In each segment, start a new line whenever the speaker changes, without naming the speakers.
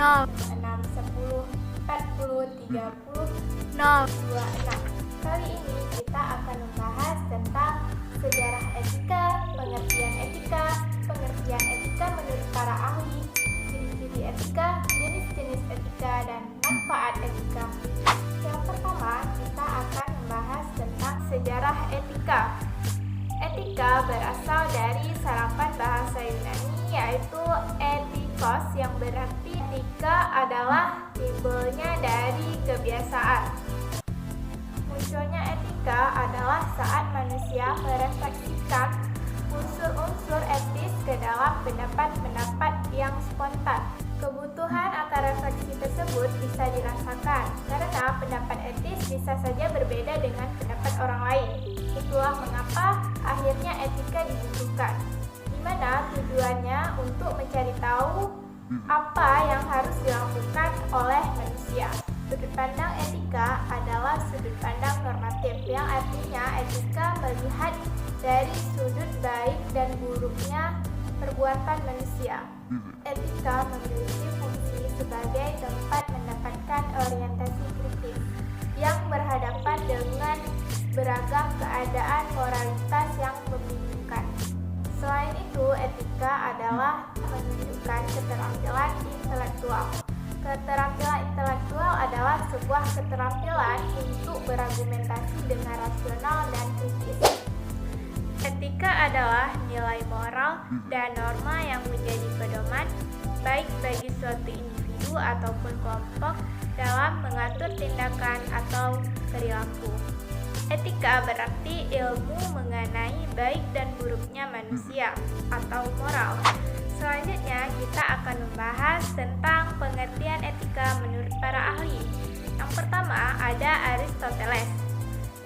0,
6, 10, 40, 30,
0.
26. Kali ini kita akan membahas tentang sejarah etika, pengertian etika menurut para ahli, ciri-ciri etika, jenis-jenis etika, dan manfaat etika. Yang pertama, kita akan membahas tentang sejarah etika. Etika berasal dari serapan bahasa Yunani yaitu etikos yang berarti etika adalah timbulnya dari kebiasaan. Munculnya etika adalah saat manusia merefleksikan unsur-unsur etis ke dalam pendapat-pendapat yang spontan. Kebutuhan akan refleksi tersebut bisa dirasakan karena pendapat etis bisa saja berbeda dengan pendapat orang lain. Itulah mengapa akhirnya etika dibutuhkan, di mana tujuannya untuk mencari tahu apa yang harus dilakukan oleh manusia. Sudut pandang etika adalah sudut pandang normatif, yang artinya etika melihat dari sudut baik dan buruknya perbuatan manusia. Etika memiliki fungsi sebagai tempat mendapatkan orientasi kritis yang berhadapan dengan beragam keadaan moralitas yang membingungkan. Selain itu, etika adalah menunjukkan keterampilan intelektual. Keterampilan intelektual adalah sebuah keterampilan untuk berargumentasi dengan rasional dan kritis. Etika adalah nilai moral dan norma yang menjadi pedoman baik bagi suatu individu ataupun kelompok dalam mengatur tindakan atau perilaku. Etika berarti ilmu mengenai baik dan buruknya manusia atau moral. Selanjutnya kita akan membahas tentang pengertian etika menurut para ahli. Yang pertama ada Aristoteles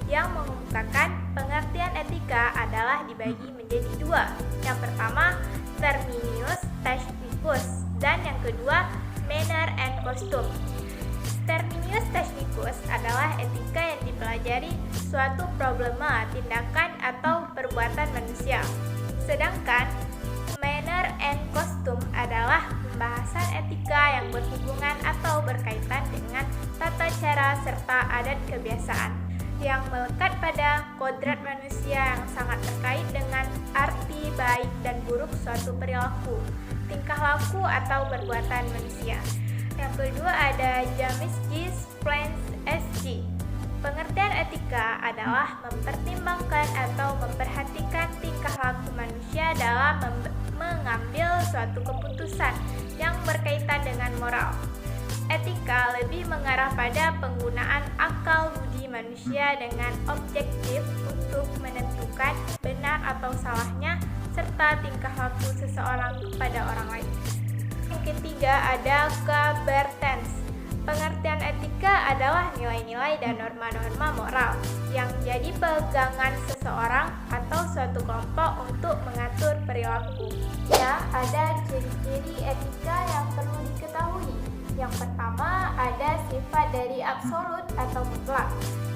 yang mengemukakan pengertian etika adalah dibagi menjadi dua. Yang pertama terminus technicus dan yang kedua manner and custom. Terminus technicus adalah etika yang dipelajari suatu problema, tindakan atau perbuatan manusia. Sedangkan manner and custom adalah pembahasan etika yang berhubungan atau berkaitan dengan tata cara serta adat kebiasaan yang melekat pada kodrat manusia yang sangat terkait dengan arti baik dan buruk suatu perilaku, tingkah laku atau perbuatan manusia. Yang kedua ada James G. Spence SG. Pengertian etika adalah mempertimbangkan atau memperhatikan tingkah laku manusia dalam mengambil suatu keputusan yang berkaitan dengan moral. Etika lebih mengarah pada penggunaan akal budi manusia dengan objektif untuk menentukan benar atau salahnya serta tingkah laku seseorang kepada orang lain. Yang ketiga ada Coubertens. Pengertian etika adalah nilai-nilai dan norma-norma moral yang menjadi pegangan seseorang atau suatu kelompok untuk mengatur perilaku. Ya, ada ciri-ciri etika yang perlu diketahui. Yang pertama ada sifat dari absolut atau mutlak.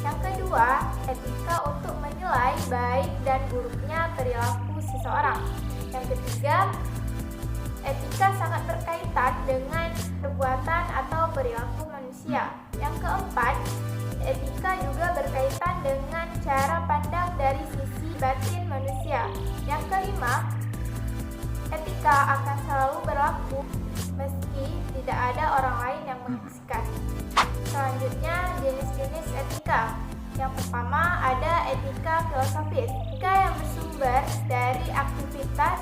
Yang kedua, etika untuk menilai baik dan buruknya perilaku seseorang. Yang ketiga, etika sangat berkaitan dengan perbuatan atau perilaku manusia. Yang keempat, etika juga berkaitan dengan cara pandang dari sisi batin manusia. Yang kelima, etika akan selalu berlaku meski tidak ada orang lain yang menyaksikan. Selanjutnya, jenis-jenis etika. Yang pertama ada etika filosofis, etika yang bersumber dari aktivitas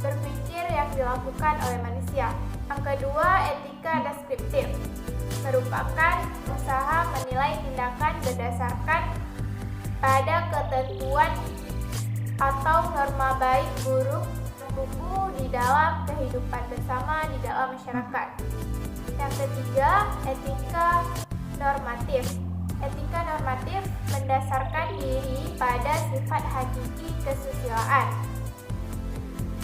berpikir yang dilakukan oleh manusia. Yang kedua, etika deskriptif, merupakan usaha menilai tindakan berdasarkan pada ketentuan atau norma baik buruk tertumbuh di dalam kehidupan bersama di dalam masyarakat. Yang ketiga, etika normatif. Etika normatif mendasarkan diri pada sifat hakiki kesusilaan.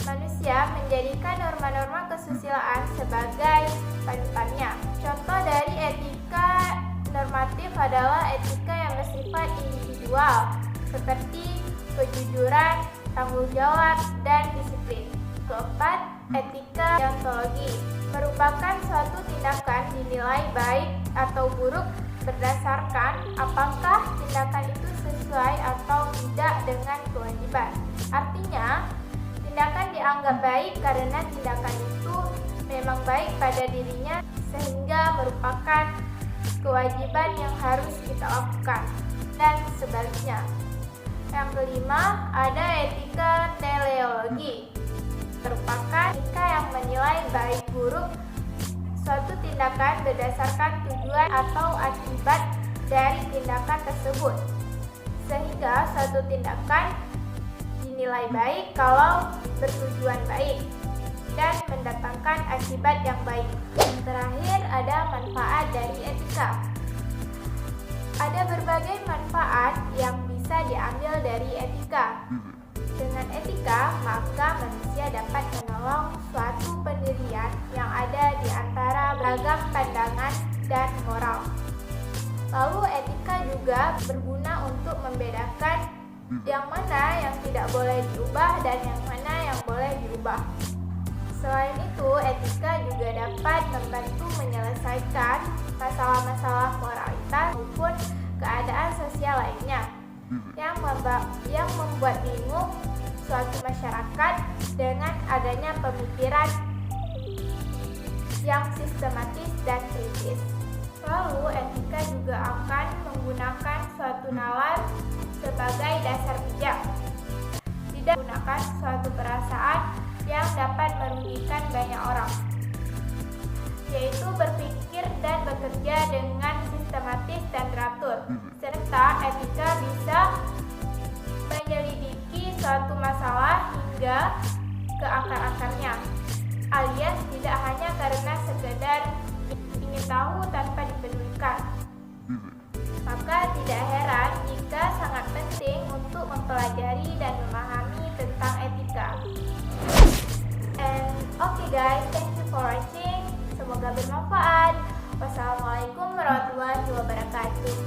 Manusia menjadikan norma-norma kesusilaan sebagai panutannya. Contoh dari etika normatif adalah etika yang bersifat individual, seperti kejujuran, tanggung jawab, dan disiplin. Keempat, Etika deontologi merupakan suatu tindakan dinilai baik atau buruk berdasarkan apakah tindakan itu sesuai atau tidak dengan kewajiban. Artinya, tindakan dianggap baik karena tindakan itu memang baik pada dirinya sehingga merupakan kewajiban yang harus kita lakukan, dan sebaliknya. Yang kelima, ada etika teleologi, merupakan etika yang menilai baik buruk suatu tindakan berdasarkan tujuan atau akibat dari tindakan tersebut, sehingga suatu tindakan dinilai baik kalau bertujuan baik dan mendatangkan akibat yang baik. Yang terakhir, ada manfaat dari etika. Ada berbagai manfaat yang bisa diambil dari etika. Dengan etika, maka manusia dapat menolong suatu pendirian yang ada di antara beragam pandangan dan moral. Lalu etika juga berguna untuk membedakan yang mana yang tidak boleh diubah dan yang mana yang boleh diubah. Selain itu, etika juga dapat membantu menyelesaikan masalah-masalah moralitas maupun keadaan sosial lainnya yang membuat bingung suatu masyarakat dengan adanya pemikiran yang sistematis dan kritis. Lalu, etika juga akan menggunakan suatu nalar sebagai dasar bijak, tidak menggunakan suatu perasaan yang dapat merugikan banyak orang, yaitu berpikir dan bekerja dengan sistematis dan teratur, serta etika bisa menyelidiki suatu masalah hingga ke akar-akarnya, alias tidak hanya karena sekedar ingin tahu tanpa dipedulikan. Maka tidak heran jika sangat penting untuk mempelajari dan memahami tentang etika. And okay guys, thank you for watching. Semoga bermanfaat. Wassalamualaikum warahmatullahi wabarakatuh.